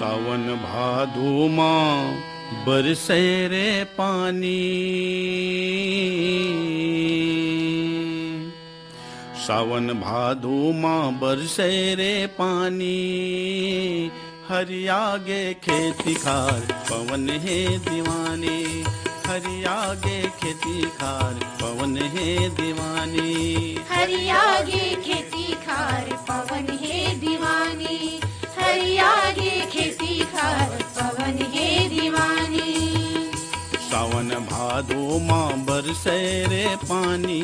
सावन भादो माँ बरसे रे पानी, सावन भादो माँ बरसे रे पानी। हरि आगे खेती खार पवन है दीवानी, हरि आगे खेती खार पवन है दीवानी, हरि आगे खेती खार पवन है दीवानी, हरि आगे खेती खार पवन है दीवानी। सावन भादो माँ बरसे रे पानी,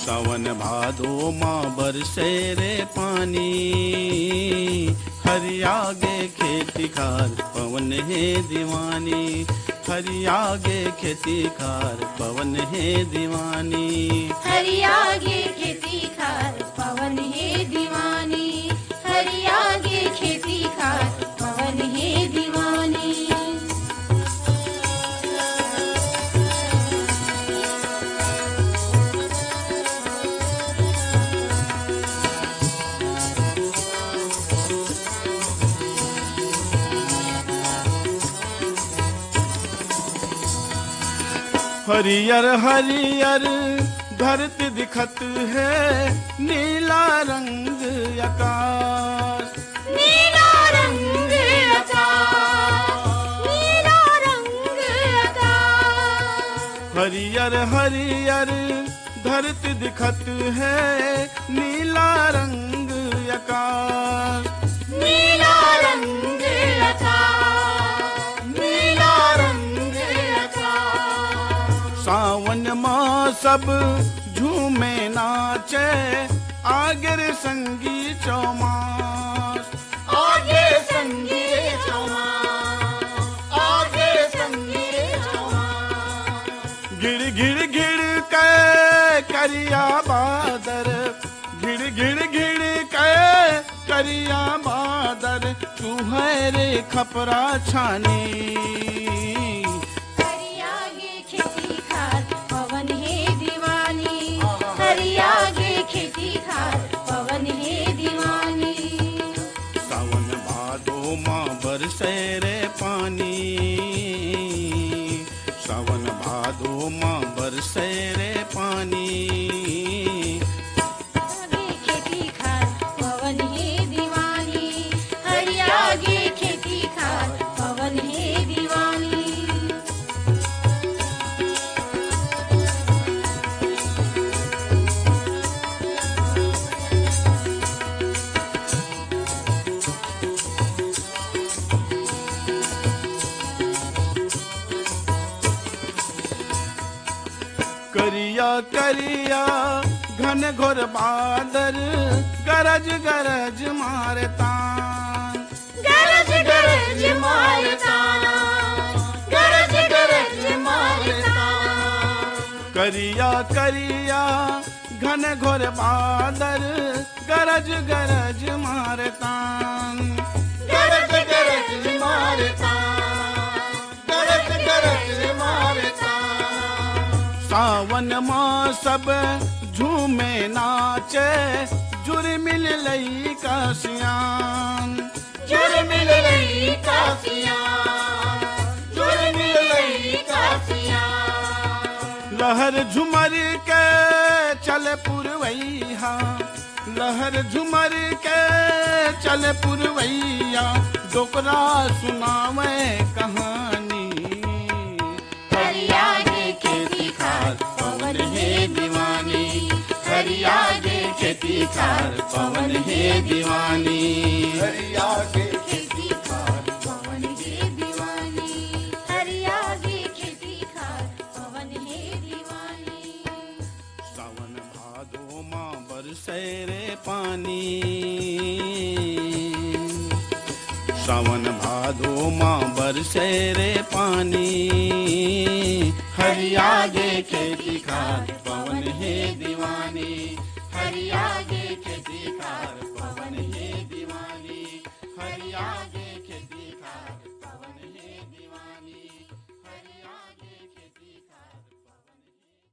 सावन भादो माँ बरसे रे पानी। हरि आगे खेती खार पवन है दीवानी, हरि आगे खेती खार पवन है दीवानी, हरि आगे खेती खार पवन है दीवानी, हरि आगे खेती खार पवन है दीवानी। हरियर हरियर धरती दिखत है, नीला रंग आकाश, नीला रंग आकाश, नीला रंग आकाश। हरियर हरियर धरती दिखत है, नीला रंग आकाश, नीला रंग आकाश, नीला रंग आकाश। सावन माँ सब झूमे नाचे, आगे रे संगी चौमास, आगे संगी चौमास, आगे संगी चौमास। गिड़ गिड़ गिड़ के करिया बादर, गिड़ गिड़ गिड़ के करिया बादर, तू है रे खपरा छानी। हरि आगे खेती खार पवन है दीवानी, हरि आगे खेती खार पवन है दीवानी। सावन भादो माँ बरसे रे पानी, सावन भादो माँ बरसे रे पानी। आगे खेती खार पवन है दीवानी, हरि आगे खेती खार पवन है दीवानी। करिया करिया घन घोर बादर, गरज गरज मारे तान, गरज गरज मारता, गरज गरज मारता। करिया करिया घन घोर बादर, गरज गरज मारे तान, गरज गरज मारता, गरज गरज मारता। सावन माँ सब झूमे नाचे, जुर्मिल लई का सियान, जुर्मिल लई कासियां, जुर्मिल लई कासियां। लहर झुमर के चल पुरवैया, लहर झुमर के चल पुरवैया, डोकरा सुनावे कहानी। हरि आगे खेती खार पवन है दीवानी, हरि आगे खेती खार पवन है दीवानी, हरि आगे खेती खार पवन है दीवानी, हरि आगे खेती खार पवन है दीवानी। सावन भादो माँ बरसे रे पानी, सावन भादो माँ बरसे रे पानी। हरि आगे खेती खार पवन है दीवानी, हरि आगे